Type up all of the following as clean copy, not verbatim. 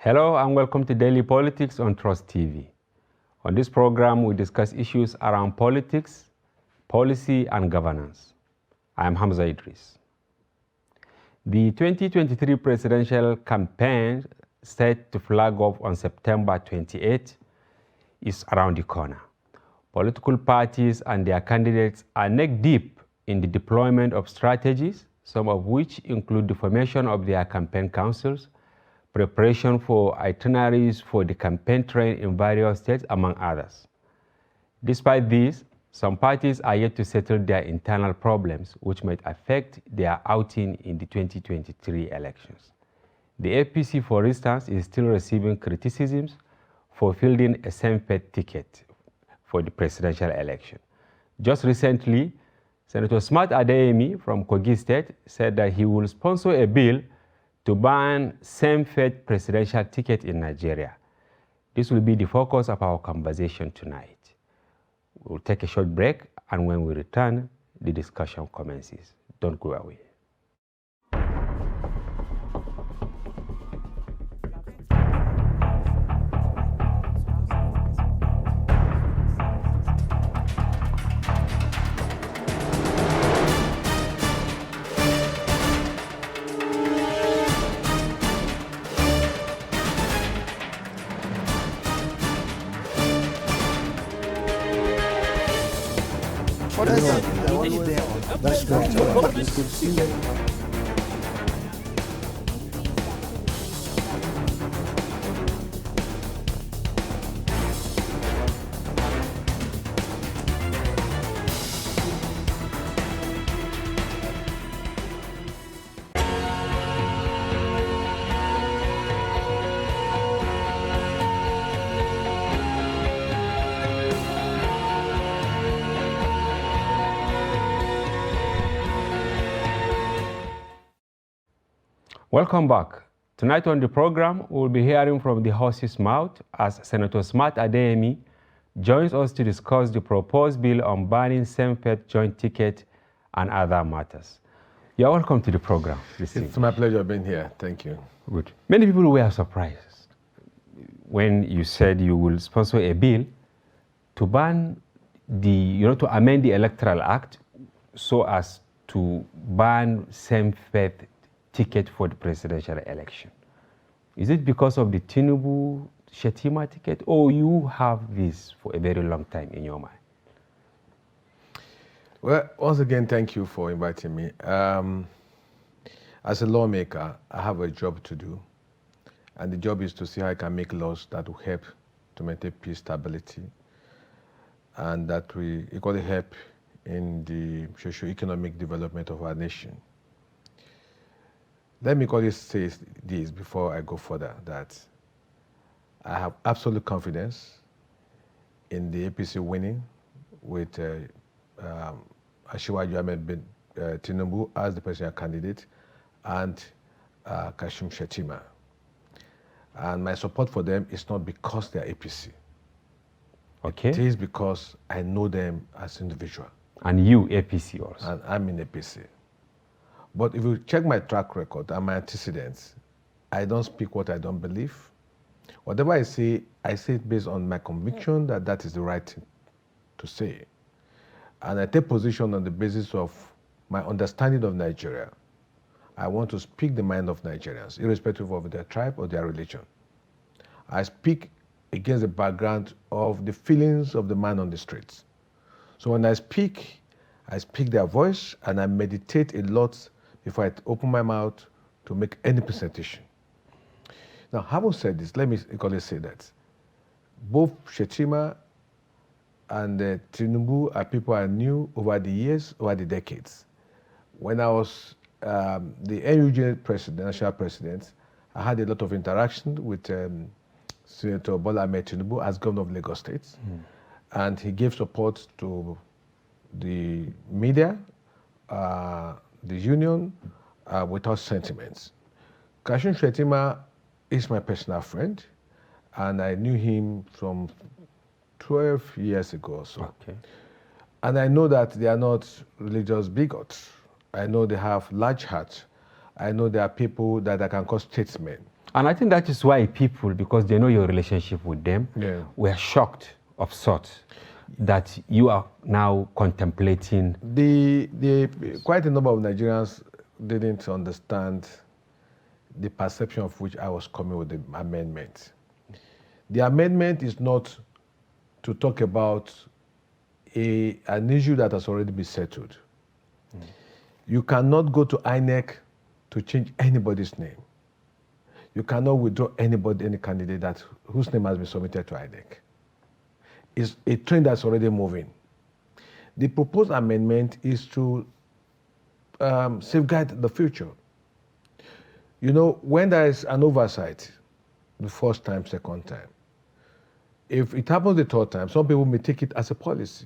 Hello and welcome to Daily Politics on Trust TV. On this program, we discuss issues around politics, policy, and governance. I am Hamza Idris. The 2023 presidential campaign, set to flag off on September 28, is around the corner. Political parties and their candidates are neck deep in the deployment of strategies, some of which include the formation of their campaign councils, preparation for itineraries for the campaign trail in various states, among others. Despite this, some parties are yet to settle their internal problems, which might affect their outing in the 2023 elections. The APC, for instance, is still receiving criticisms for fielding a same-faith ticket for the presidential election. Just recently, Senator Smart Adeyemi from Kogi State said that he will sponsor a bill to ban same-faith presidential ticket in Nigeria. This will be the focus of our conversation tonight. We'll take a short break, and when we return, the discussion commences. Don't go away. That's great. Welcome back. Tonight on the program, we'll be hearing from the horse's mouth as Senator Smart Adeyemi joins us to discuss the proposed bill on banning same-faith joint ticket and other matters. You're welcome to the program. It's my pleasure being here. Thank you. Good. Many people were surprised when you said you will sponsor a bill to ban to amend the Electoral Act so as to ban same-faith ticket for the presidential election. Is it because of the Tinubu-Shetima ticket, or you have this for a very long time in your mind? Well, once again, thank you for inviting me. As a lawmaker, I have a job to do, and the job is to see how I can make laws that will help to maintain peace, stability, and that will equally help in the socio-economic development of our nation. Let me say this before I go further, that I have absolute confidence in the APC winning with Asiwaju Ahmed Tinubu as the presidential candidate and Kashim Shettima. And my support for them is not because they are APC. Okay. It is because I know them as individuals. And you, APC also. And I'm in APC. But if you check my track record and my antecedents, I don't speak what I don't believe. Whatever I say it based on my conviction that that is the right thing to say. And I take position on the basis of my understanding of Nigeria. I want to speak the mind of Nigerians, irrespective of their tribe or their religion. I speak against the background of the feelings of the man on the streets. So when I speak their voice, and I meditate a lot before I open my mouth to make any presentation. Now, having said this, let me equally say that both Shettima and Tinubu are people I knew over the years, over the decades. When I was the NUJ national president, I had a lot of interaction with Senator Bola Ahmed Tinubu as governor of Lagos State. And he gave support to the media, the union, without sentiments. Kashim Shettima is my personal friend, and I knew him from 12 years ago or so. Okay. And I know that they are not religious bigots. I know they have large hearts. I know there are people that I can call statesmen. And I think that is why people, because they know your relationship with them, were shocked of sorts that you are now contemplating. Quite a number of Nigerians didn't understand the perception of which I was coming with the amendment. The amendment is not to talk about an issue that has already been settled. You cannot go to INEC to change anybody's name. You cannot withdraw any candidate whose name has been submitted to INEC. It's a trend that's already moving. The proposed amendment is to safeguard the future. You know, when there is an oversight, the first time, second time, if it happens the third time, some people may take it as a policy.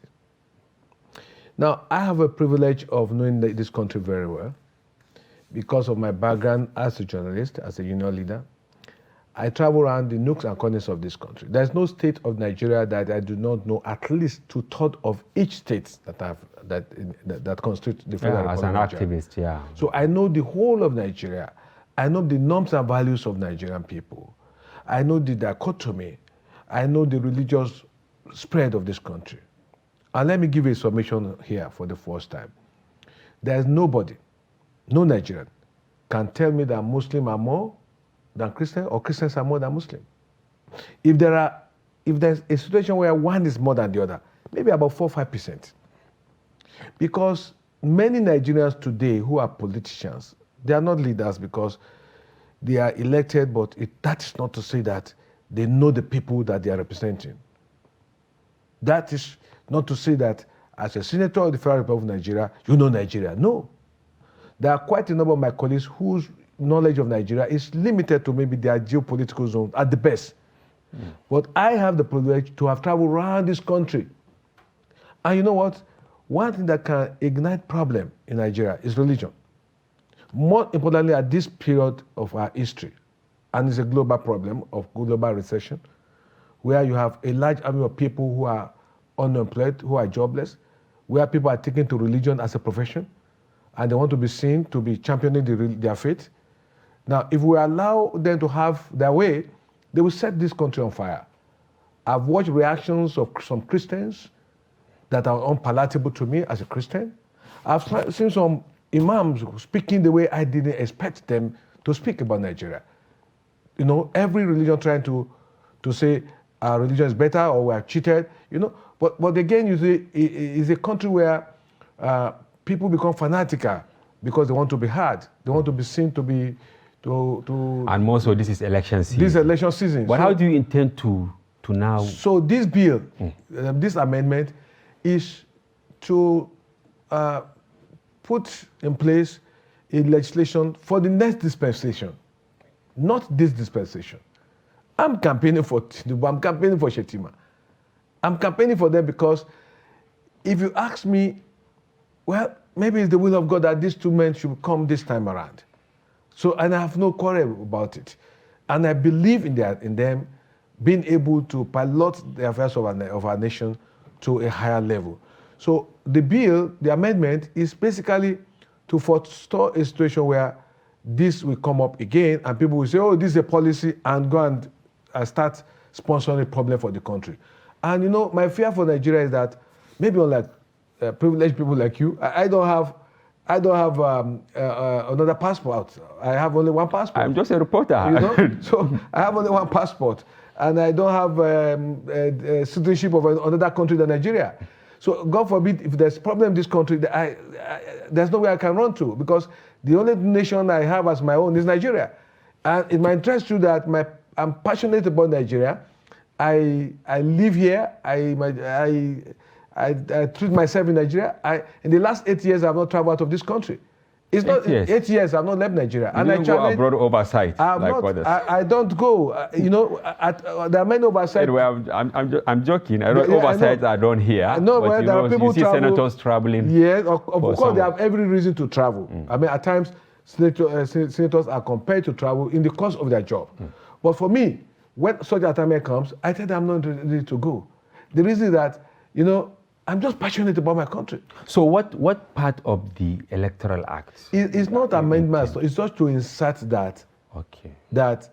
Now, I have a privilege of knowing this country very well because of my background as a journalist, as a union leader. I travel around the nooks and corners of this country. There's no state of Nigeria that I do not know at least 2/3 of each state that constitute the federal Republic as an of Nigeria. activist, yeah. So I know the whole of Nigeria. I know the norms and values of Nigerian people. I know the dichotomy. I know the religious spread of this country. And let me give you a summation here for the first time. There's nobody, no Nigerian, can tell me that Muslims are more than Christians or Christians are more than Muslims. If there's a situation where one is more than the other, maybe about 4 or 5%. Because many Nigerians today who are politicians, they are not leaders because they are elected, but that is not to say that they know the people that they are representing. That is not to say that as a senator of the Federal Republic of Nigeria, you know Nigeria. No. There are quite a number of my colleagues whose knowledge of Nigeria is limited to maybe their geopolitical zone at the best. But I have the privilege to have traveled around this country. And you know what? One thing that can ignite problem in Nigeria is religion. More importantly, at this period of our history, and it's a global problem of global recession, where you have a large army of people who are unemployed, who are jobless, where people are taking to religion as a profession, and they want to be seen to be championing their faith. Now, if we allow them to have their way, they will set this country on fire. I've watched reactions of some Christians that are unpalatable to me as a Christian. I've seen some imams speaking the way I didn't expect them to speak about Nigeria. You know, every religion trying to say our religion is better or we are cheated, you know. But again, you see, it's a country where people become fanatical because they want to be heard. They want to be seen to be, And more so, this is election season. This election season. But so, how do you intend to now? So this bill, this amendment, is to put in place a legislation for the next dispensation, not this dispensation. I'm campaigning for Tinubu, I'm campaigning for Shetima. I'm campaigning for them because if you ask me, well, maybe it's the will of God that these two men should come this time around. So, and I have no quarrel about it. And I believe in them being able to pilot the affairs of our nation to a higher level. So the bill, the amendment, is basically to forestall a situation where this will come up again and people will say, oh, this is a policy, and go and start sponsoring a problem for the country. And you know, my fear for Nigeria is that maybe unlike privileged people like you, I don't have another passport. I have only one passport. I'm just a reporter. You know? So I have only one passport, and I don't have citizenship of another country than Nigeria. So God forbid, if there's a problem in this country, there's nowhere I can run to, because the only nation I have as my own is Nigeria. And it's my interest too that I'm passionate about Nigeria. I live here. I treat myself in Nigeria. In the last 8 years, I've not traveled out of this country. It's not 8 years. I've not left Nigeria. You didn't go abroad oversight like others. I don't go. You know, there are many oversight. Anyway, I'm joking. I don't oversights are done here. No, but there are people you see senators traveling. Yes, of course, they have every reason to travel. I mean, at times, senators are compelled to travel in the course of their job. But for me, when such a time comes, I tell them I'm not ready to go. The reason is that, you know, I'm just passionate about my country. So what part of the Electoral Act? It's not amendments. It's just to insert that. Okay. That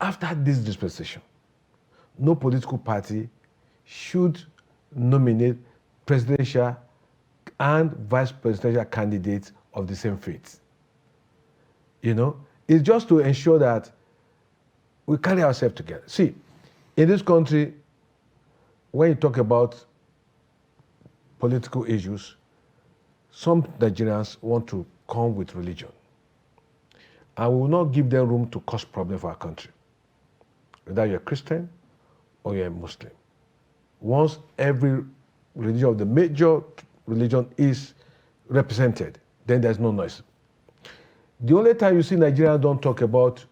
after this dispensation, no political party should nominate presidential and vice presidential candidates of the same faith. You know, it's just to ensure that we carry ourselves together. See, in this country, when you talk about political issues, some Nigerians want to come with religion. And we will not give them room to cause problems for our country. Whether you're a Christian or you're a Muslim. Once every religion of the major religion is represented, then there's no noise. The only time you see Nigerians don't talk about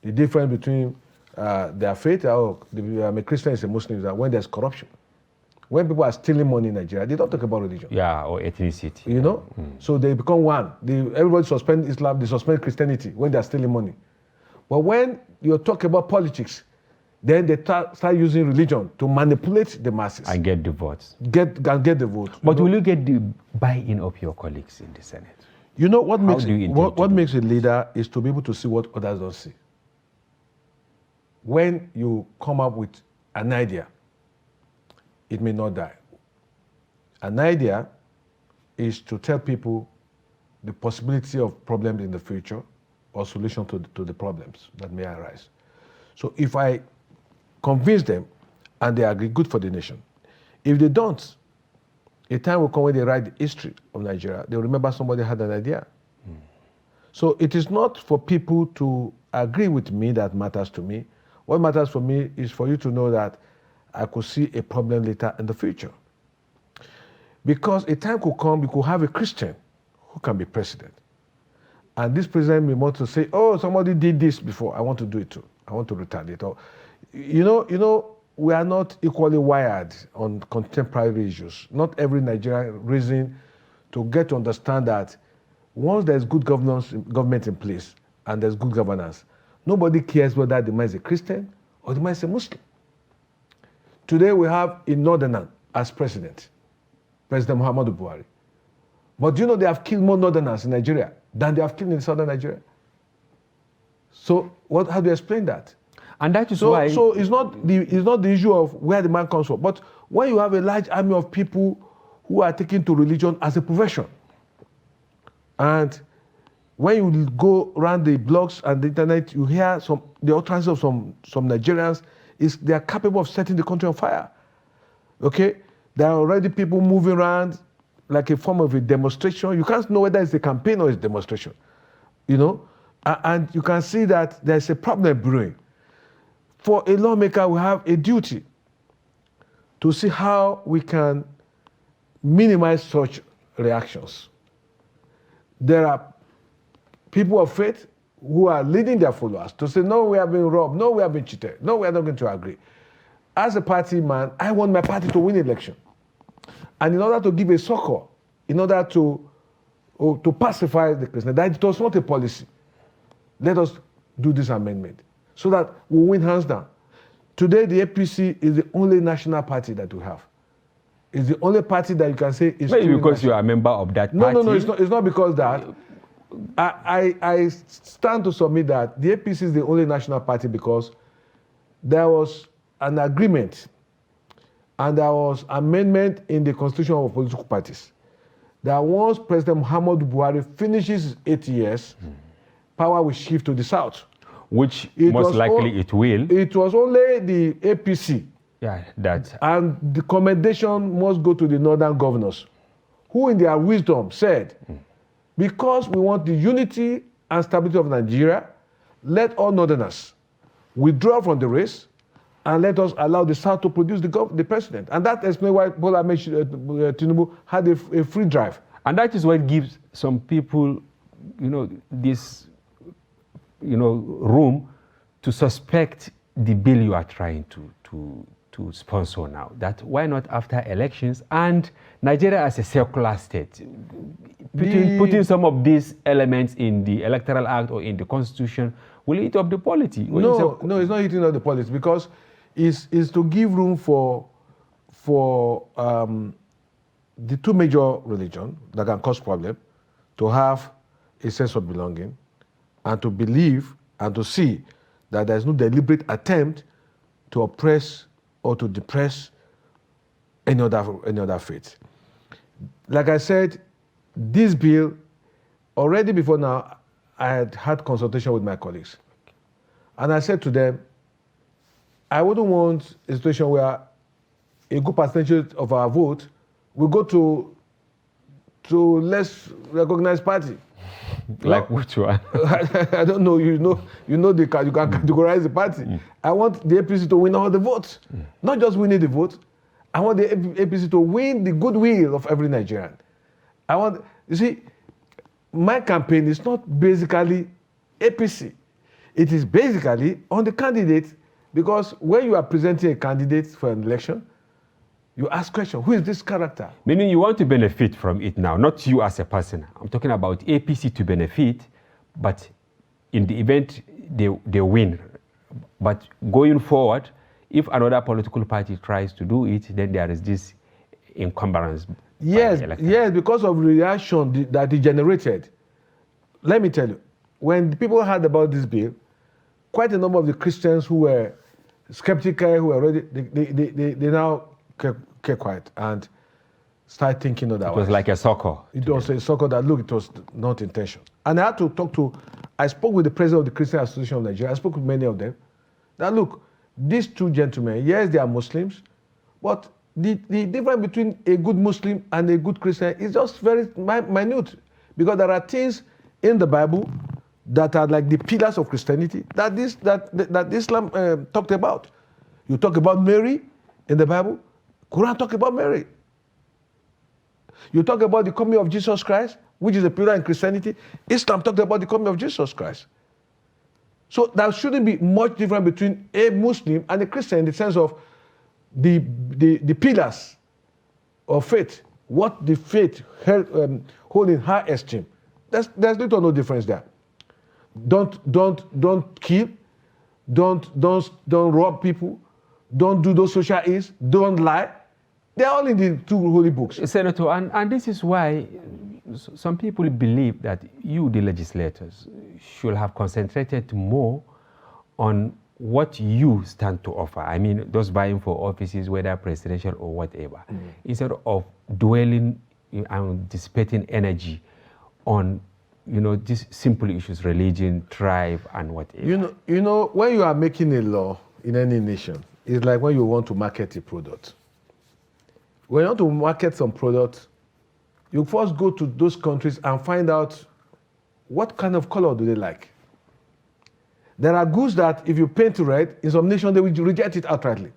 the difference between their faith, or I'm a Christian, is a Muslim, is that when there's corruption. When people are stealing money in Nigeria, they don't talk about religion. Yeah, or ethnicity. You know? So they become one. Everybody suspend Islam, they suspend Christianity when they're stealing money. But when you talk about politics, then they start using religion to manipulate the masses. And get the votes. Get the vote. But will you get the buy-in of your colleagues in the Senate? You know, what makes what makes a leader is to be able to see what others don't see. When you come up with an idea, it may not die. An idea is to tell people the possibility of problems in the future or solution to the problems that may arise. So if I convince them and they agree, good for the nation. If they don't, a time will come when they write the history of Nigeria, they'll remember somebody had an idea. So it is not for people to agree with me that matters to me. What matters for me is for you to know that I could see a problem later in the future. Because a time could come, we could have a Christian who can be president. And this president may want to say, oh, somebody did this before, I want to do it too. I want to retaliate. Or, you know, we are not equally wired on contemporary issues. Not every Nigerian reason to get to understand that once there's good government in place and there's good governance, nobody cares whether the man is a Christian or the man is a Muslim. Today we have a northerner as president, President Muhammadu Buhari. But do you know they have killed more northerners in Nigeria than they have killed in southern Nigeria? So how do you explain that? And that is why... So it's not the issue of where the man comes from. But when you have a large army of people who are taking to religion as a profession, and when you go around the blogs and the internet, you hear the utterances of some Nigerians, they are capable of setting the country on fire. Okay? There are already people moving around like a form of a demonstration. You can't know whether it's a campaign or it's a demonstration. You know? And you can see that there's a problem brewing. For a lawmaker, we have a duty to see how we can minimize such reactions. There are people of faith who are leading their followers to say, no, we have been robbed, no, we have been cheated, no, we are not going to agree. As a party man, I want my party to win election. And in order to give a succor, in order to pacify the Christian, that it was not a policy. Let us do this amendment so that we win hands down. Today, the APC is the only national party that we have. It's the only party that you can say is... Maybe because you are a member of that party? No, it's not because that. I stand to submit that the APC is the only national party because there was an agreement and there was amendment in the constitution of political parties that once President Muhammadu Buhari finishes his 8 years, power will shift to the south. Which most likely it will. It was only the APC. Yeah, that. And the commendation must go to the northern governors, who in their wisdom said, because we want the unity and stability of Nigeria, let all northerners withdraw from the race and let us allow the south to produce the president. And that explains why Bola Ahmed Tinubu had a free drive. And that is what gives some people, this, room to suspect the bill you are trying to sponsor now. That why not after elections and Nigeria as a secular state, putting some of these elements in the Electoral Act or in the Constitution will eat up the polity. No, it's not eating up the polity because it's to give room for the two major religions that can cause problem to have a sense of belonging and to believe and to see that there's no deliberate attempt to oppress or to depress any other faith. Like I said, this bill, already before now, I had consultation with my colleagues. And I said to them, I wouldn't want a situation where a good percentage of our vote will go to less recognized party. Like which one? I don't know. You know, you can categorize the party. I want the APC to win all the votes, not just winning the vote. I want the APC to win the goodwill of every Nigerian. You see, my campaign is not basically APC. It is basically on the candidate, because when you are presenting a candidate for an election, you ask questions, who is this character? Meaning you want to benefit from it now, not you as a person. I'm talking about APC to benefit, but in the event they win. But going forward, if another political party tries to do it, then there is this encumbrance. Yes, because of the reaction that it generated. Let me tell you, when people heard about this bill, quite a number of the Christians who were skeptical, who were ready, they now kept quiet and started thinking otherwise. It was like a sucker. It was a sucker that, look, it was not intention. And I had to I spoke with the president of the Christian Association of Nigeria, I spoke with many of them, that look, these two gentlemen, yes, they are Muslims, but the difference between a good Muslim and a good Christian is just very minute, because there are things in the Bible that are like the pillars of Christianity that Islam talked about. You talk about Mary in the Bible, Quran talk about Mary. You talk about the coming of Jesus Christ, which is a pillar in Christianity. Islam talked about the coming of Jesus Christ. So there shouldn't be much difference between a Muslim and a Christian in the sense of the pillars of faith, what the faith hold in high esteem. There's little or no difference there. Don't kill, don't rob people, don't do those social ills, don't lie. They're all in the two holy books. Senator, and this is why some people believe that you, the legislators, should have concentrated more on what you stand to offer. I mean, those vying for offices, whether presidential or whatever, instead of dwelling and dissipating energy on, these simple issues, religion, tribe, and whatever. You know, when you are making a law in any nation, it's like when you want to market a product. When you want to market some product, you first go to those countries and find out what kind of color do they like. There are goods that if you paint red, in some nations they will reject it outrightly.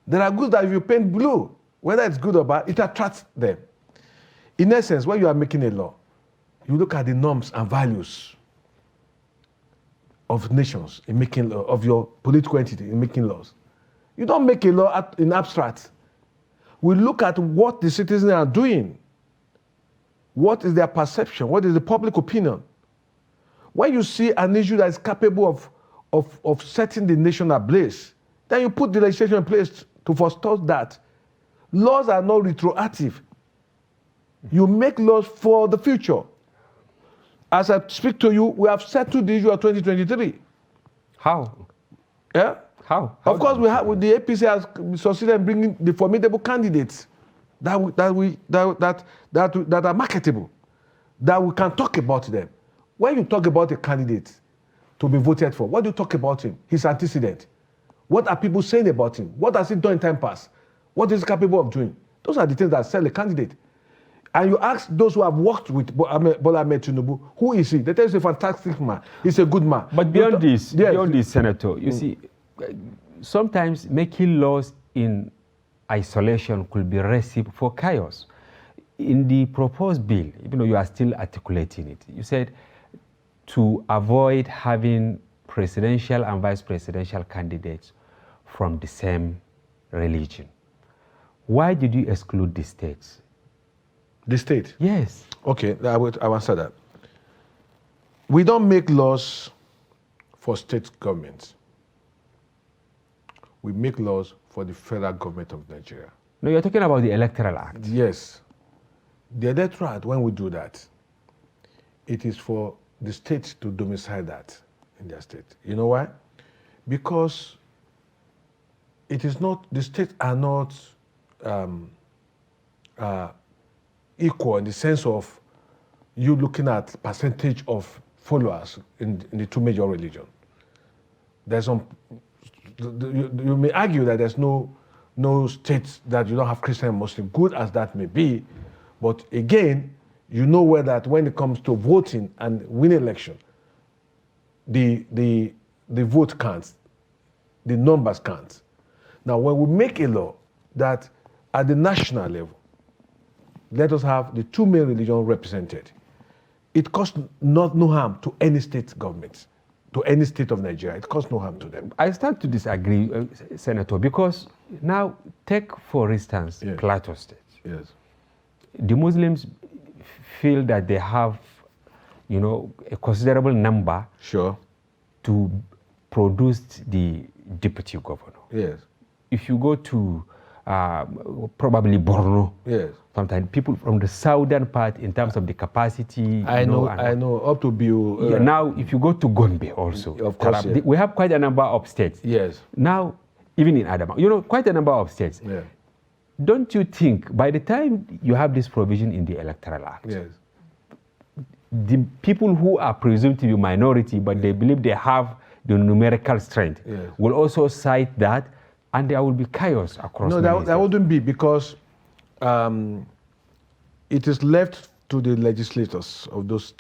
There are goods that if you paint blue, whether it's good or bad, it attracts them. In essence, when you are making a law, you look at the norms and values of nations in making law, of your political entity in making laws. You don't make a law in abstract. We look at what the citizens are doing. What is their perception? What is the public opinion? When you see an issue that is capable of setting the nation ablaze, then you put the legislation in place to forestall that. Laws are not retroactive. You make laws for the future. As I speak to you, we have settled the issue of 2023. How? Yeah? How? Of course, the APC has succeeded in bringing the formidable candidates that are marketable, that we can talk about them. When you talk about a candidate to be voted for, what do you talk about him? His antecedent. What are people saying about him? What has he done in time past? What is he capable of doing? Those are the things that sell a candidate. And you ask those who have worked with Bola Ahmed Tinubu, who is he? They tell you he's a fantastic man. He's a good man. But beyond this, Senator, you see, sometimes making laws in isolation could be recipe for chaos. In the proposed bill, even though you are still articulating it, you said to avoid having presidential and vice presidential candidates from the same religion. Why did you exclude the states? The state? Yes. Okay, I will answer that. We don't make laws for state governments. We make laws for the federal government of Nigeria. No, you're talking about the Electoral Act. Yes. The Electoral Act, when we do that, it is for the state to domicile that in their state. You know why? Because it is not, the states are not equal in the sense of you looking at percentage of followers in the two major religions. There's some, you may argue that there's no states that you don't have Christian and Muslim, good as that may be, but again, you know where that when it comes to voting and winning election, the vote counts, the numbers count. Now, when we make a law that at the national level, let us have the two main religions represented, it costs no harm to any state government, to any state of Nigeria. It costs no harm to them. I start to disagree, Senator, because now take, for instance, Yes. Plateau State. Yes. The Muslims feel that they have, a considerable number Sure. to produce the deputy governor. Yes. If you go to probably Borno, Yes. sometimes people from the southern part, in terms of the capacity. I know, up to Biu. Yeah, now, if you go to Gombe also, Of course, yeah. we have quite a number of states. Yes. Now, even in Adama, quite a number of states. Yeah. Don't you think by the time you have this provision in the Electoral Act, Yes. the people who are presumed to be minority, but they believe they have the numerical strength, Yes. will also cite that, and there will be chaos across. No, that wouldn't be, because it is left to the legislators of those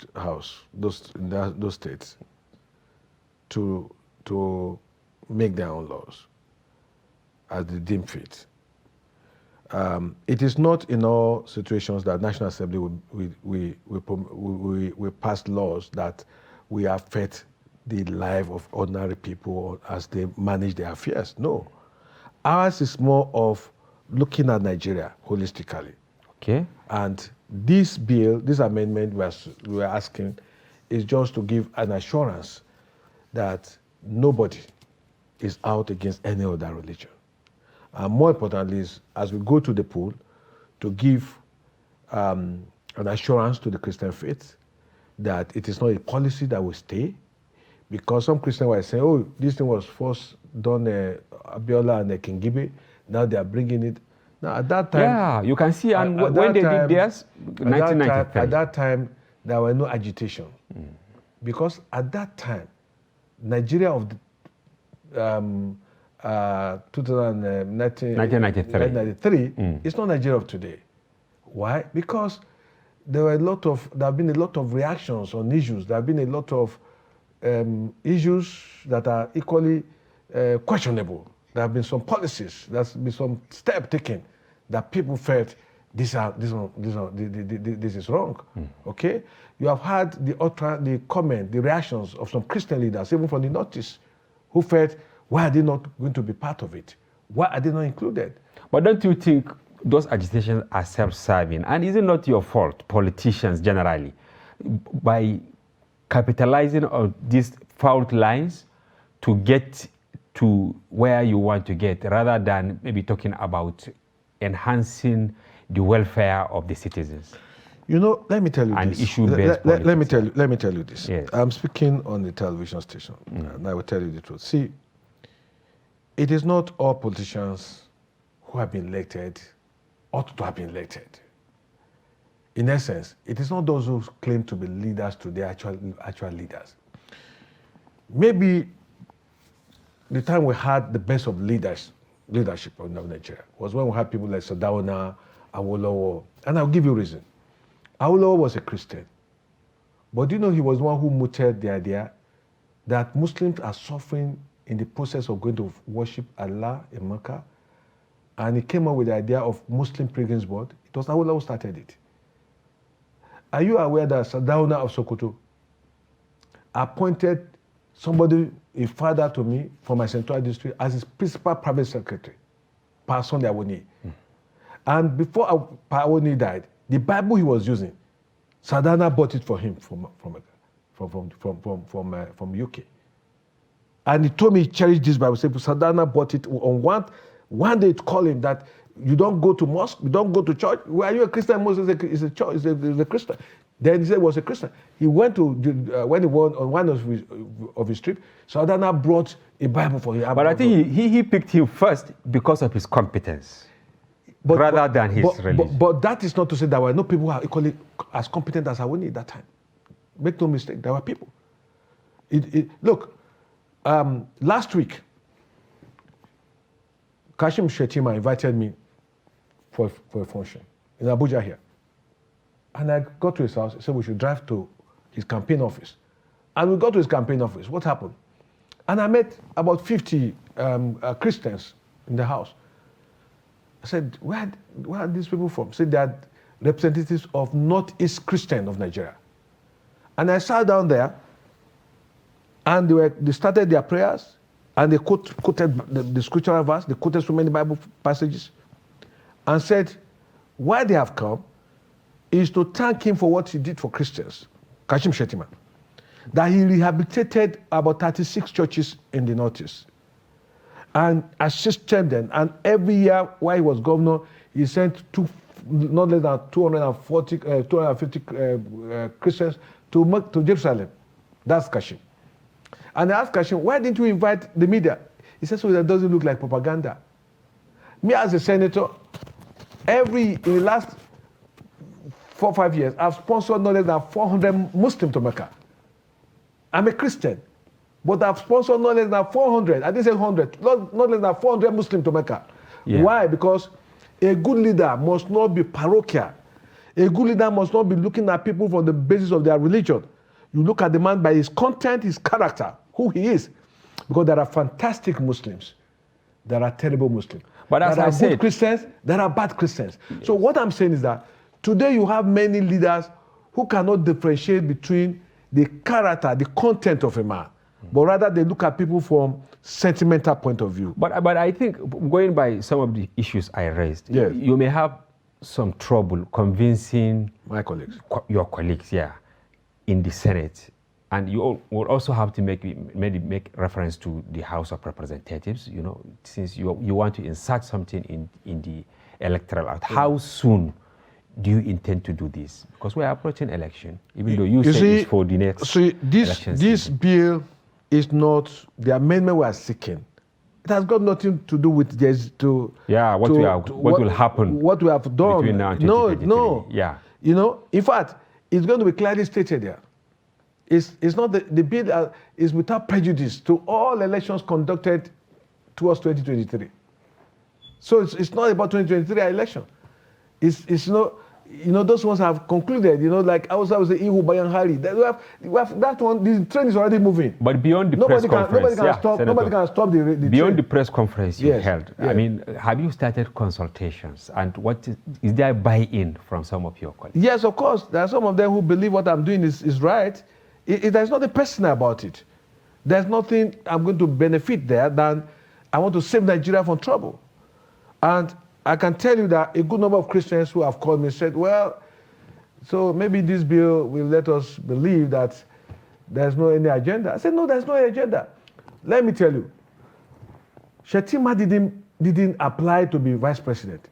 those states to make their own laws as they deem fit. It is not in all situations that National Assembly will pass laws that will affect the life of ordinary people as they manage their affairs. No. Ours is more of looking at Nigeria holistically. Okay. And this bill, this amendment we are asking, is just to give an assurance that nobody is out against any other religion. And more importantly is, as we go to the poll, to give an assurance to the Christian faith that it is not a policy that will stay, because some Christians were saying, oh, this thing was first done, Abiola and Kingibe, now they are bringing it. Now at that time... Yeah, you can see, and when they did theirs, 1993. At that time, there were no agitation. Because at that time, Nigeria of 1993 is not Nigeria of today. Why? Because there have been a lot of reactions on issues. There have been a lot of issues that are equally questionable. There have been some policies, there's been some steps taken that people felt this is wrong. Okay, you have had the comment, the reactions of some Christian leaders, even from the Northeast, who felt, why are they not going to be part of it? Why are they not included? But don't you think those agitations are self-serving? And is it not your fault, politicians generally, by capitalizing on these fault lines to get to where you want to get, rather than maybe talking about enhancing the welfare of the citizens? Let me tell you and this. issue-based let me tell you this. Yes. I'm speaking on the television station, and I will tell you the truth. See, it is not all politicians who have been elected ought to have been elected. In essence, it is not those who claim to be leaders to the actual leaders. Maybe the time we had the best of leadership of Nigeria was when we had people like Sardauna, Awolowo, and I'll give you a reason. Awolowo was a Christian, but he was one who mooted the idea that Muslims are suffering in the process of going to worship Allah in Mecca, and he came up with the idea of Muslim Pilgrims Board. It was Awolowo who started it. Are you aware that Sardauna of Sokoto appointed somebody, a father to me from my central district, as his principal private secretary, Pa Sunday Awoni? And before Pa Awoni died, the Bible he was using, Sardauna bought it for him from UK. And he told me he cherished this Bible. Said Sardauna bought it on one day to call him that you don't go to mosque, you don't go to church. Why are you a Christian? Muslim is a church, is a Christian. Then he said he was a Christian. He went to, when he went on one of his trips, Sadana brought a Bible for him. But I think he picked him first because of his competence, rather than his religion. But that is not to say there were no people who are equally as competent as Awuni at that time. Make no mistake, there were people. Look, last week, Kashim Shettima invited me for a function in Abuja here. And I got to his house. He said we should drive to his campaign office. And we got to his campaign office. What happened? And I met about 50 Christians in the house. I said, where are these people from? He said they are representatives of Northeast Christian of Nigeria. And I sat down there, and they started their prayers, and they quoted the scriptural verse. They quoted so many Bible passages, and said, why they have come is to thank him for what he did for Christians, Kashim Shettima, that he rehabilitated about 36 churches in the Northeast and assisted them. And every year while he was governor, he sent not less than 250 Christians to Jerusalem. That's Kashim. And I asked Kashim, why didn't you invite the media? He said, so that doesn't look like propaganda. Me as a senator, in the last 4 or 5 years, I've sponsored no less than 400 Muslims to Mecca. I'm a Christian, but I've sponsored no less than 400, I didn't say 100, not less than 400 Muslims to Mecca. Yeah. Why? Because a good leader must not be parochial. A good leader must not be looking at people from the basis of their religion. You look at the man by his content, his character, who he is. Because there are fantastic Muslims. There are terrible Muslims. But as there I are said, good Christians, there are bad Christians. Yes. So what I'm saying is that today you have many leaders who cannot differentiate between the character, the content of a man, but rather they look at people from sentimental point of view. But I think going by some of the issues I raised, yes, you may have some trouble convincing my colleagues, your colleagues, in the Senate. And you will also have to make reference to the House of Representatives, since you want to insert something in the electoral act. How soon do you intend to do this? Because we are approaching election, even though you say it's for the next election. This bill is not the amendment we are seeking. It has got nothing to do with what will happen. What we have done. Between now and 2023. No. Yeah. In fact, it's going to be clearly stated there. It's not the bill is without prejudice to all elections conducted towards 2023. So it's not about 2023 election. It's not, those ones have concluded, like I was the Ihu Bayan Hari. We have that one, the train is already moving. But beyond the press conference, nobody can stop the beyond train. The press conference you held, yes. I mean, have you started consultations? And is there buy-in from some of your colleagues? Yes, of course. There are some of them who believe what I'm doing is right. There's nothing personal about it. There's nothing I'm going to benefit there than I want to save Nigeria from trouble. And I can tell you that a good number of Christians who have called me said, well, so maybe this bill will let us believe that there's no any agenda. I said, no, there's no agenda. Let me tell you, Shettima didn't apply to be vice president.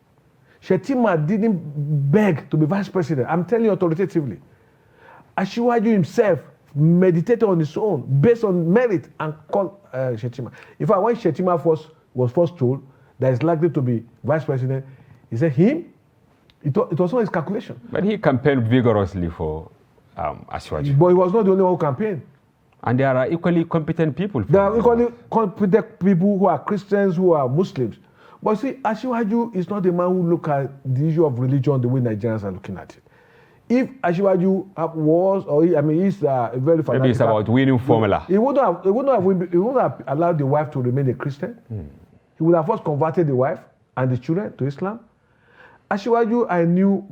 Shettima didn't beg to be vice president. I'm telling you authoritatively. Asiwaju himself meditated on his own, based on merit, and called Shettima. In fact, when Shettima was first told that is likely to be vice president, he said it was not his calculation. But he campaigned vigorously for Asiwaju. But he was not the only one who campaigned. And there are equally competent people. There are equally competent people who are Christians, who are Muslims. But see, Asiwaju is not the man who look at the issue of religion the way Nigerians are looking at it. If Asiwaju he's a very fanatical. Maybe it's about winning formula. He wouldn't have allowed the wife to remain a Christian. He would have first converted the wife and the children to Islam. Asiwaju, I knew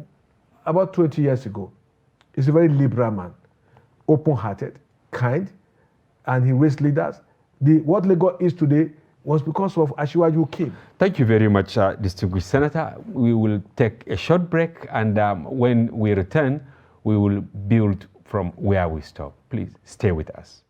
about 20 years ago. He's a very liberal man, open-hearted, kind, and he raised leaders. What Lagos is today was because of Asiwaju who came. Thank you very much, distinguished Senator. We will take a short break, and when we return, we will build from where we stop. Please stay with us.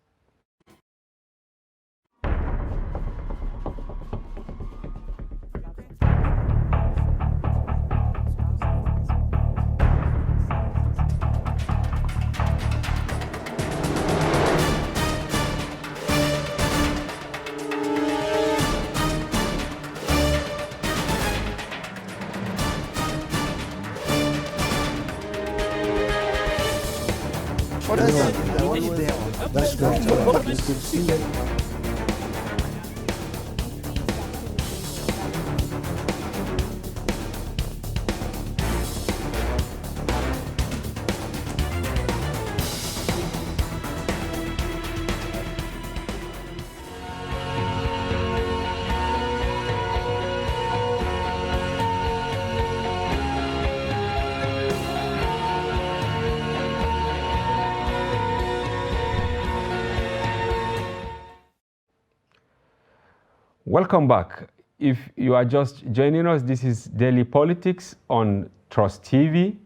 Welcome back. If you are just joining us, this is Daily Politics on Trust TV.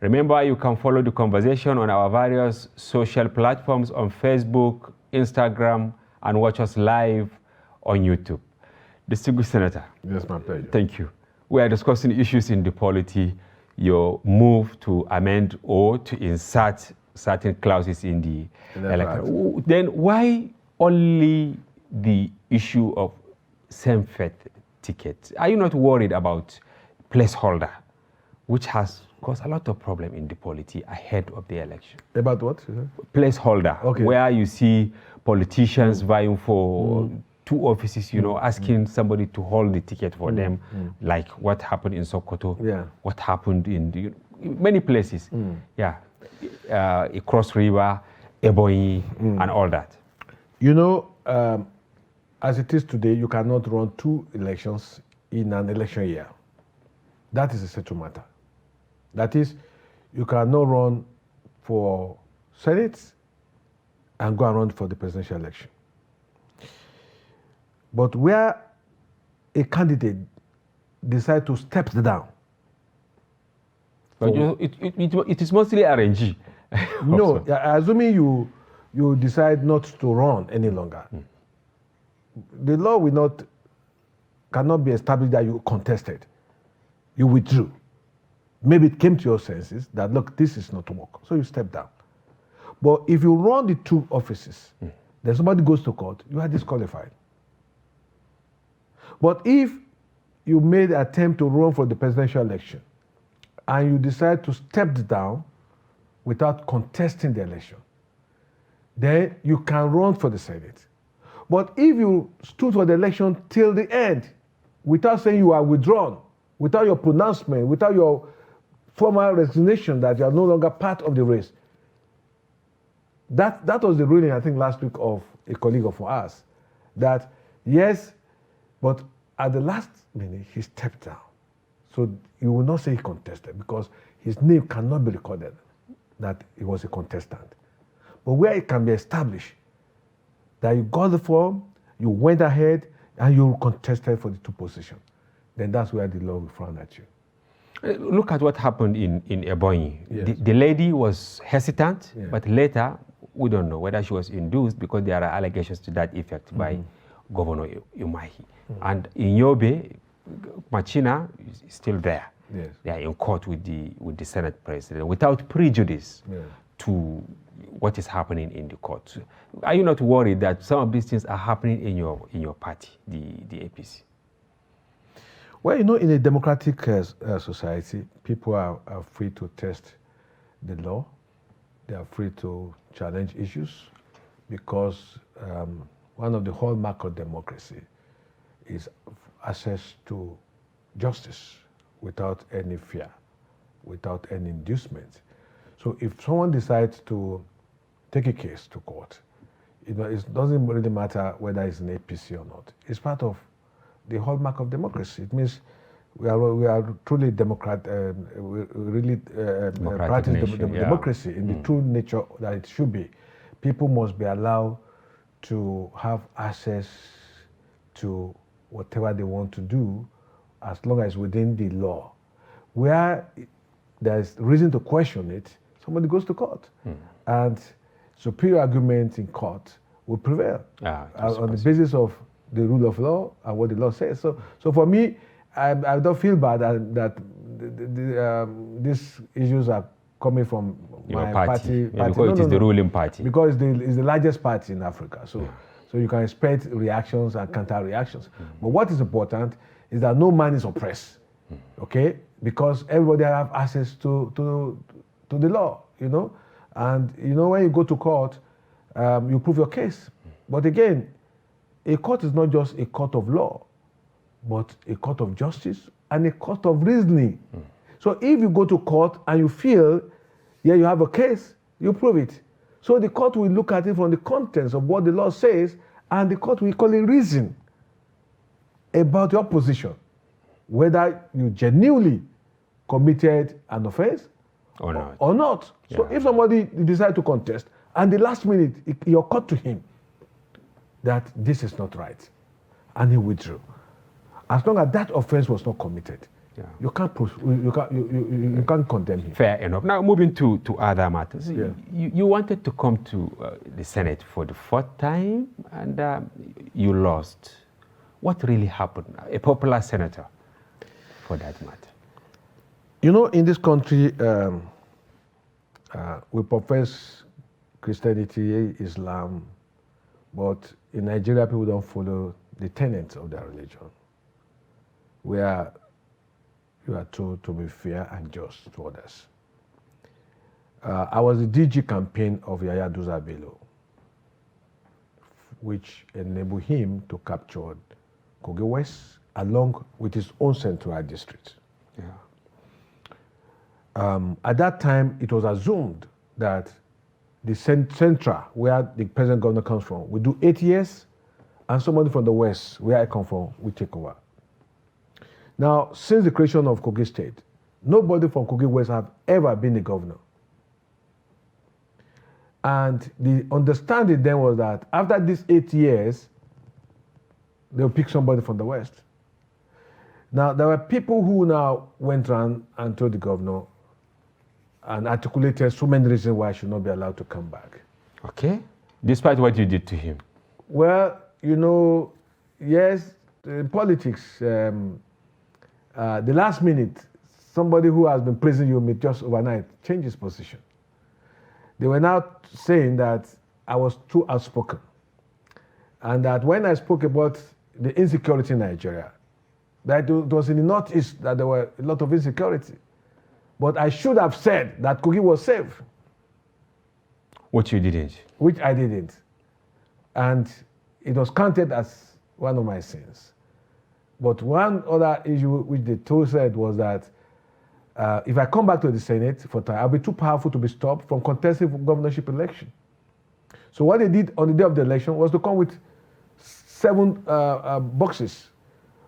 Remember, you can follow the conversation on our various social platforms on Facebook, Instagram, and watch us live on YouTube. Distinguished Senator. Yes, my pleasure. Thank you. We are discussing issues in the polity, your move to amend or to insert certain clauses in the electoral. Then why only the issue of same-faith tickets? Are you not worried about placeholder, which has caused a lot of problem in the polity ahead of the election? About what? Placeholder, Okay. where you see politicians vying for two offices, you know, asking somebody to hold the ticket for them, like what happened in Sokoto, what happened in many places, Cross River, Ebonyi, and all that. You know, as it is today, you cannot run 2 elections in an election year. That is a settled matter. That is, you cannot run for Senate and go and run for the presidential election. But where a candidate decides to step down. But it is mostly RNG. No, assuming you decide not to run any longer, the law cannot be established that you contested. You withdrew. Maybe it came to your senses that, look, this is not to work. So you step down. But if you run the 2 offices, then somebody goes to court, you are disqualified. But if you made an attempt to run for the presidential election and you decide to step down without contesting the election, then you can run for the Senate. But if you stood for the election till the end, without saying you are withdrawn, without your pronouncement, without your formal resignation that you are no longer part of the race, that was the ruling, I think, last week of a colleague of ours, that yes, but at the last minute, he stepped down. So you will not say he contested because his name cannot be recorded that he was a contestant. But where it can be established that you got the form, you went ahead, and you contested for the 2 positions, then that's where the law will frown at you. Look at what happened in Ebonyi. Yes. The lady was hesitant, but later, we don't know whether she was induced because there are allegations to that effect by Governor Umahi. And in Yobe, Machina is still there. Yes. They are in court with the Senate president without prejudice to what is happening in the court. Are you not worried that some of these things are happening in your party, the APC? Well, you know, in a democratic society, people are free to test the law. They are free to challenge issues because one of the hallmarks of democracy is access to justice without any fear, without any inducement. So if someone decides to take a case to court, it doesn't really matter whether it's an APC or not. It's part of the hallmark of democracy. It means we are truly democrat, we really practice democracy in the true nature that it should be. People must be allowed to have access to whatever they want to do as long as within the law. Where there's reason to question it, somebody goes to court. And superior arguments in court will prevail on the basis of the rule of law and what the law says. So for me, I don't feel bad that these issues are coming from my party. Because it is the ruling party. Because it's the largest party in Africa. So you can expect reactions and counter reactions. But what is important is that no man is oppressed, okay? Because everybody have access to the law, you know? And, you know, when you go to court, you prove your case. But again, a court is not just a court of law, but a court of justice and a court of reasoning. So if you go to court and you feel, yeah, you have a case, you prove it. So the court will look at it from the contents of what the law says, and the court will call it reason about your position, whether you genuinely committed an offense Or not. or not. So Yeah. if somebody decides to contest, and the last minute it occurred to him that this is not right, and he withdrew, as long as that offense was not committed, Yeah. you can't condemn him. Fair enough. Now, moving to other matters. Yeah. You wanted to come to the Senate for the fourth time, and you lost. What really happened? A popular senator, for that matter. You know, in this country, we profess Christianity, Islam, but in Nigeria, people don't follow the tenets of their religion. Where you are told to be fair and just to others. I was the DG campaign of Yaya Duza Bello, which enabled him to capture Kogi West along with his own central district. Yeah. At that time, it was assumed that the central, where the present governor comes from, will do 8 years, and somebody from the west, where I come from, will take over. Now, since the creation of Kogi State, nobody from Kogi West have ever been the governor. And the understanding then was that after these 8 years, they'll pick somebody from the west. Now, there were people who now went around and told the governor and articulated so many reasons why I should not be allowed to come back. Okay. Despite what you did to him. Well, you know, yes, in politics, the last minute, somebody who has been praising you may just overnight change his position. They were now saying that I was too outspoken, and that when I spoke about the insecurity in Nigeria, that it was in the Northeast that there were a lot of insecurity. But I should have said that Kogi was safe. Which you didn't. Which I didn't. And it was counted as one of my sins. But one other issue which the two said was that if I come back to the Senate for time, I'll be too powerful to be stopped from contesting for governorship election. So what they did on the day of the election was to come with 7 boxes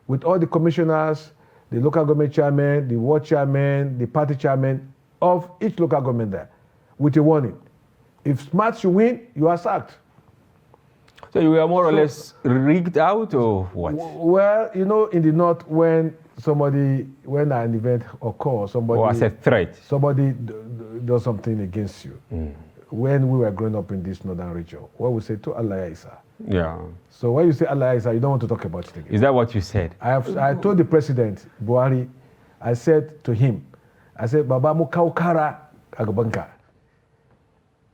with all the commissioners, the local government chairman, the ward chairman, the party chairman of each local government there, with a warning. If smart should win, you are sacked. So you were more or less rigged out, or what? Well, you know, in the North, when an event occurs, Or as a threat. somebody does something against you. When we were growing up in this northern region, what we say to Allah Isa. Yeah. So when you say Allah Isa, you don't want to talk about it again. Is that what you said? I told the president, Buhari, I said to him, I said, Baba Mukaukara Agabanka.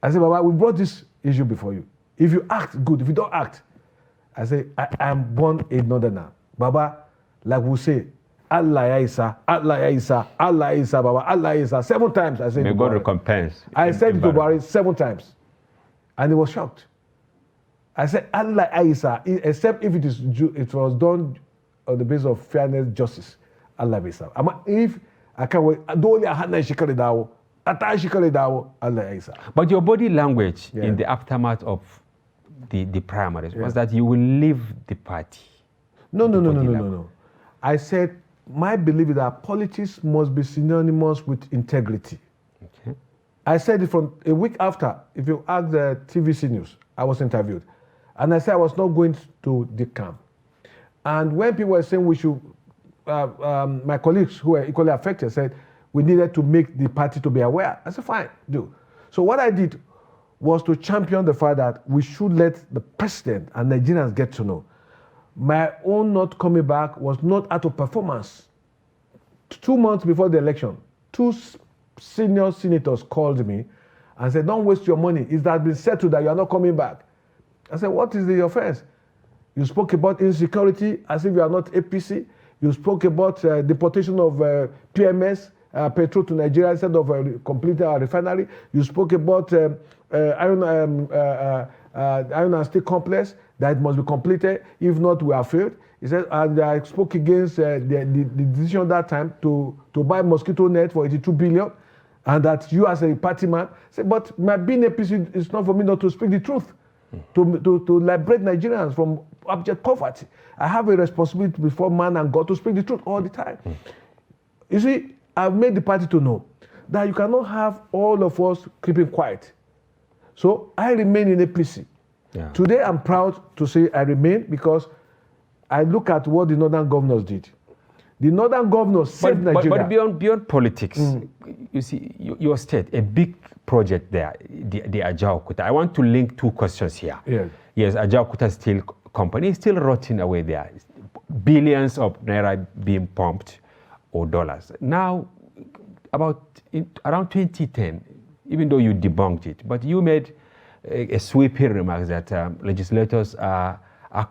I said, Baba, we brought this issue before you. If you act, good. If you don't act, I say, I am born a northerner. Baba, like we say, Allah Isa, Allah Isa, Allah Isa, Baba, Allah Isa. 7 times I said. May God recompense. I said it to Buhari 7 times. And he was shocked. I said, Allah Isa, except if it was done on the basis of fairness, justice. Allah Isa. If I can't wait, Allah Isa. But your body language in the aftermath of the primaries was that you will leave the party. No. I said, my belief is that politics must be synonymous with integrity. Okay. I said it from a week after. If you ask the TVC News, I was interviewed. And I said I was not going to the camp. And when people were saying we should, my colleagues who were equally affected said we needed to make the party to be aware. I said, fine, do. So what I did was to champion the fact that we should let the president and Nigerians get to know. My own not coming back was not out of performance. 2 months before the election, 2 senior senators called me and said, don't waste your money. It has been settled that you are not coming back. I said, what is the offense? You spoke about insecurity as if you are not APC. You spoke about deportation of PMS, petrol to Nigeria instead of completing our refinery. You spoke about Iron and Steel Complex, that it must be completed. If not, we are failed. He said, and I spoke against the decision that time to buy mosquito net for 82 billion, and that you as a party man said, but my being a PC is not for me not to speak the truth, to liberate Nigerians from abject poverty. I have a responsibility before man and God to speak the truth all the time. You see, I've made the party to know that you cannot have all of us keeping quiet. So I remain in APC. Yeah. Today I'm proud to say I remain because I look at what the northern governors did. The northern governors saved Nigeria. But beyond politics, you see, your state, a big project there, the Ajaokuta. I want to link two questions here. Yes, Ajaokuta Steel Company is still rotting away there. Billions of naira being pumped or dollars. Now, around 2010, even though you debunked it, but you made a sweeping remark that legislators are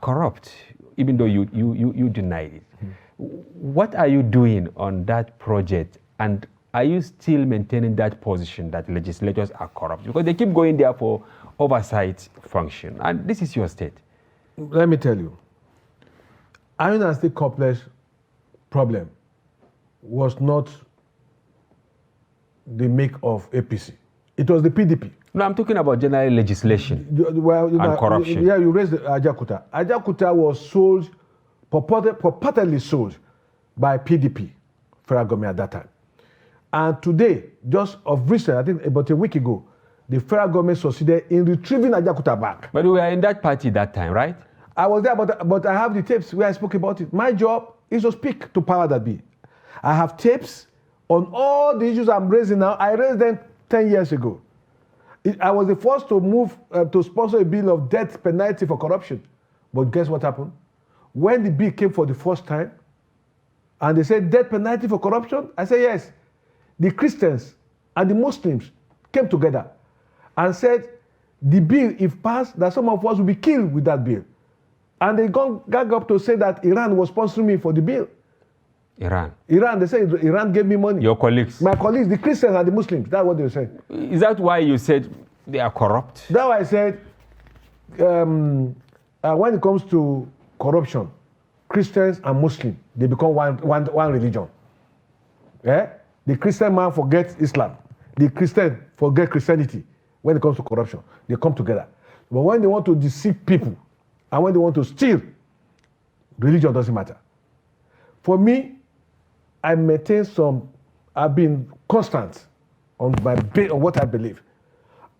corrupt, even though you denied it. What are you doing on that project, and are you still maintaining that position that legislators are corrupt? Because they keep going there for oversight function, and this is your state. Let me tell you, Iron and Steel Complex problem was not the make of APC. It was the PDP. No, I'm talking about general legislation and corruption. Yeah, you raised Ajaokuta. Ajaokuta was sold, purportedly sold by PDP, federal government at that time. And today, just of recent, I think about a week ago, the federal government succeeded in retrieving Ajaokuta back. But we were in that party that time, right? I was there, but I have the tapes where I spoke about it. My job is to speak to power that be. I have tapes on all the issues I'm raising now. I raised them 10 years ago. I was the first to move to sponsor a bill of death penalty for corruption. But guess what happened? When the bill came for the first time, and they said death penalty for corruption, I said yes. The Christians and the Muslims came together and said the bill, if passed, that some of us will be killed with that bill. And they got up to say that Iran was sponsoring me for the bill. Iran, they said Iran gave me money. Your colleagues? My colleagues, the Christians and the Muslims. That's what they were saying. Is that why you said they are corrupt? That's why I said when it comes to corruption, Christians and Muslims, they become one religion. Yeah? The Christian man forgets Islam. The Christian forget Christianity. When it comes to corruption, they come together. But when they want to deceive people and when they want to steal, religion doesn't matter. For me, I've been constant on what I believe.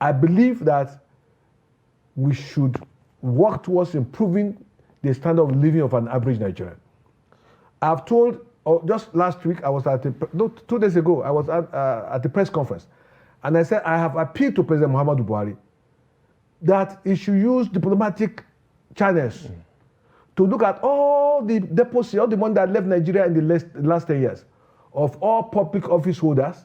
I believe that we should work towards improving the standard of living of an average Nigerian. I've told, just last week, I was 2 days ago, I was at the press conference, and I said I have appealed to President Muhammadu Buhari that he should use diplomatic channels to look at all the deposits, all the money that left Nigeria in the last 10 years, of all public office holders,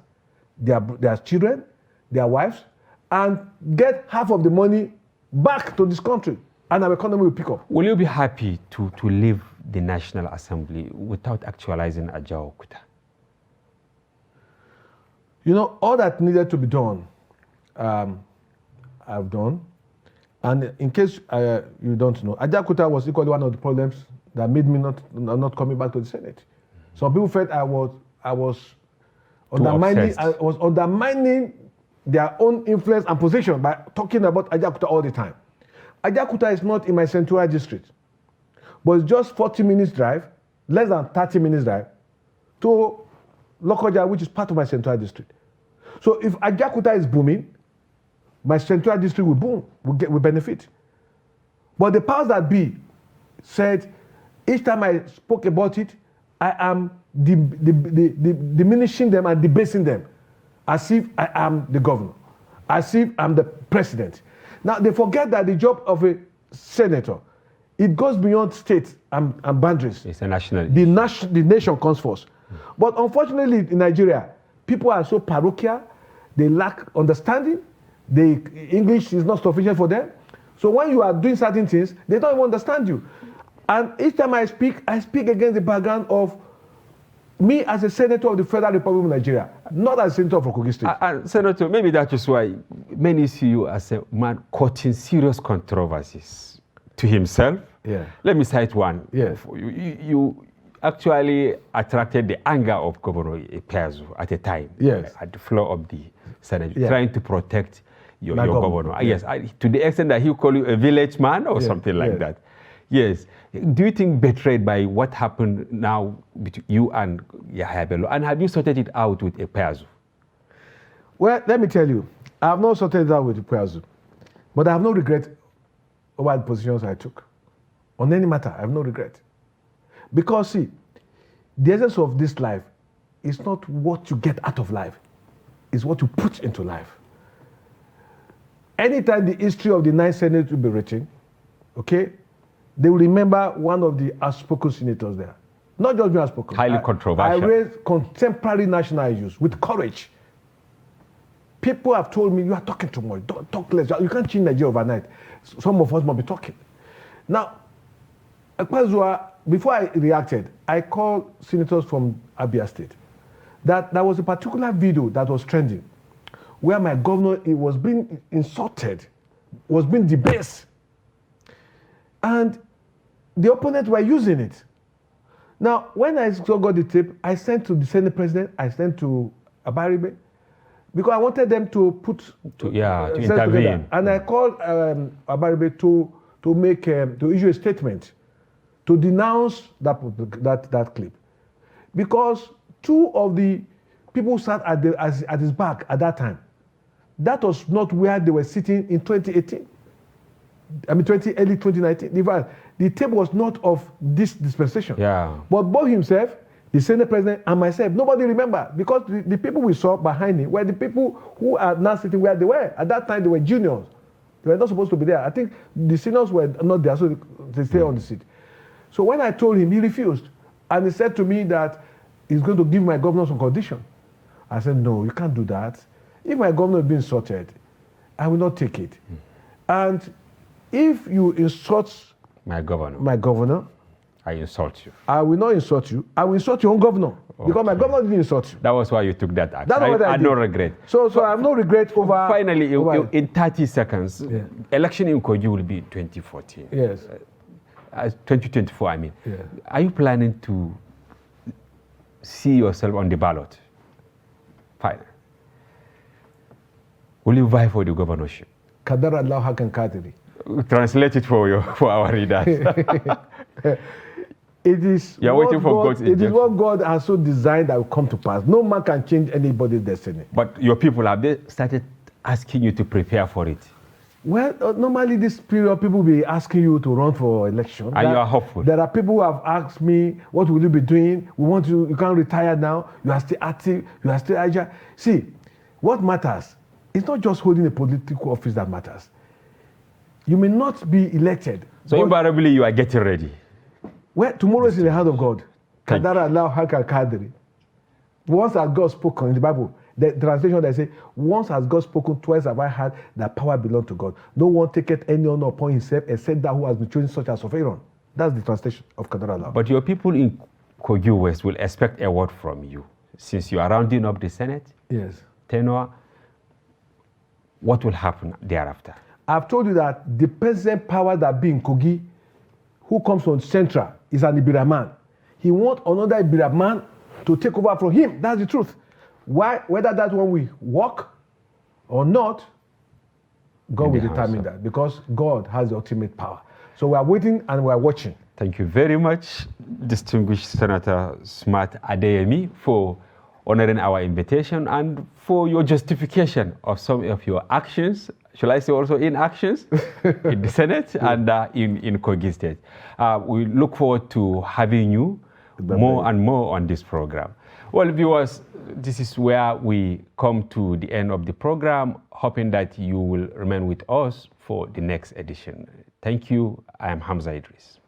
their children, their wives, and get half of the money back to this country, and our economy will pick up. Will you be happy to leave the National Assembly without actualizing Ajaokuta? You know, all that needed to be done, I've done. And in case you don't know, Ajaokuta was equally one of the problems that made me not coming back to the Senate. Some people felt I was undermining their own influence and position by talking about Ajaokuta all the time. Ajaokuta is not in my Central district, but it's just 40 minutes drive, less than 30 minutes drive, to Lokoja, which is part of my Central district. So if Ajaokuta is booming, my Central district will boom, will benefit. But the powers that be said, each time I spoke about it, I am diminishing them and debasing them, as if I am the governor, as if I'm the president. Now, they forget that the job of a senator, it goes beyond states and boundaries. It's a national issue. The nation comes first. But unfortunately, in Nigeria, people are so parochial, they lack understanding, English is not sufficient for them. So when you are doing certain things, they don't even understand you. And each time I speak against the background of Me as a senator of the Federal Republic of Nigeria, not as a senator for Kogi State. And Senator, maybe that is why many see you as a man caught in serious controversies to himself. Yeah. Let me cite one. Yes. You actually attracted the anger of Governor Epeazu at a time. Yes. At the floor of the Senate, Yeah. trying to protect your governor. Yes. Yes, to the extent that he called you a village man or something like that. Yes. Do you think betrayed by what happened now between you and Yahya Bello? And have you sorted it out with Epeazu? Well, let me tell you, I have not sorted it out with Epeazu, but I have no regret over the positions I took. On any matter, I have no regret. Because see, the essence of this life is not what you get out of life, it's what you put into life. Anytime the history of the 9th Senate will be written, okay, they will remember one of the outspoken senators there. Not just being outspoken. Highly controversial. I raised contemporary national issues with courage. People have told me, you are talking too much, don't talk less. You can't change Nigeria overnight. Some of us must be talking. Now, before I reacted, I called senators from Abia State. That there was a particular video that was trending where my governor was being insulted, was being debased. And the opponents were using it. Now, when I got the tape, I sent to the Senate President, I sent to Abaribe, because I wanted them to to intervene. Together. And I called Abaribe to issue a statement to denounce that clip, because two of the people sat at his back at that time. That was not where they were sitting in 2018. Early 2019. The tape was not of this dispensation. Yeah. But both himself, the Senate President, and myself, nobody remember, because the people we saw behind him were the people who are now sitting where they were. At that time, they were juniors. They were not supposed to be there. I think the seniors were not there, so they stay on the seat. So when I told him, he refused. And he said to me that he's going to give my governor some condition. I said, no, you can't do that. If my governor is being insulted, I will not take it. And if you insult my governor, I insult you. I will not insult you. I will insult your own governor. Okay. Because my governor didn't insult you. That was why you took that action. That's what I did. No regret. So I have no regret over... Finally, in 30 seconds, election in Kogi will be 2014. Yes. 2024, I mean. Yeah. Are you planning to see yourself on the ballot? Fine. Will you vie for the governorship? Kadar Allah Hakan Kadiri. Translate it for our readers. It is what God has so designed that will come to pass. No man can change anybody's destiny. But your people, have they started asking you to prepare for it? Well, normally this period, people will be asking you to run for election. And you are hopeful. There are people who have asked me, what will you be doing? We want you can't retire now. You are still active. You are still agile. See, what matters, it's not just holding a political office that matters. You may not be elected. So invariably, you are getting ready. Well, tomorrow is in the hand of God. Kadara Allah Hakal Kadri. Once has God spoken in the Bible, the translation they say, once has God spoken, twice have I heard that power belongs to God. No one taketh any honor upon himself except that who has been chosen, such as of Aaron. That's the translation of Kadara Allah. But your people in Kogi West will expect a word from you. Since you are rounding up the Senate, yes, tenure, what will happen thereafter? I've told you that the present power that be in Kogi, who comes from Central, is an Ibira man. He wants another Ibira man to take over from him. That's the truth. Why? Whether that one will work or not, God will determine that, because God has the ultimate power. So we are waiting and we are watching. Thank you very much, distinguished Senator Smart Adeyemi, for honoring our invitation and for your justification of some of your actions, shall I say also inactions, in the Senate and in Kogi State. We look forward to having you more and more on this program. Well, viewers, this is where we come to the end of the program, hoping that you will remain with us for the next edition. Thank you. I am Hamza Idris.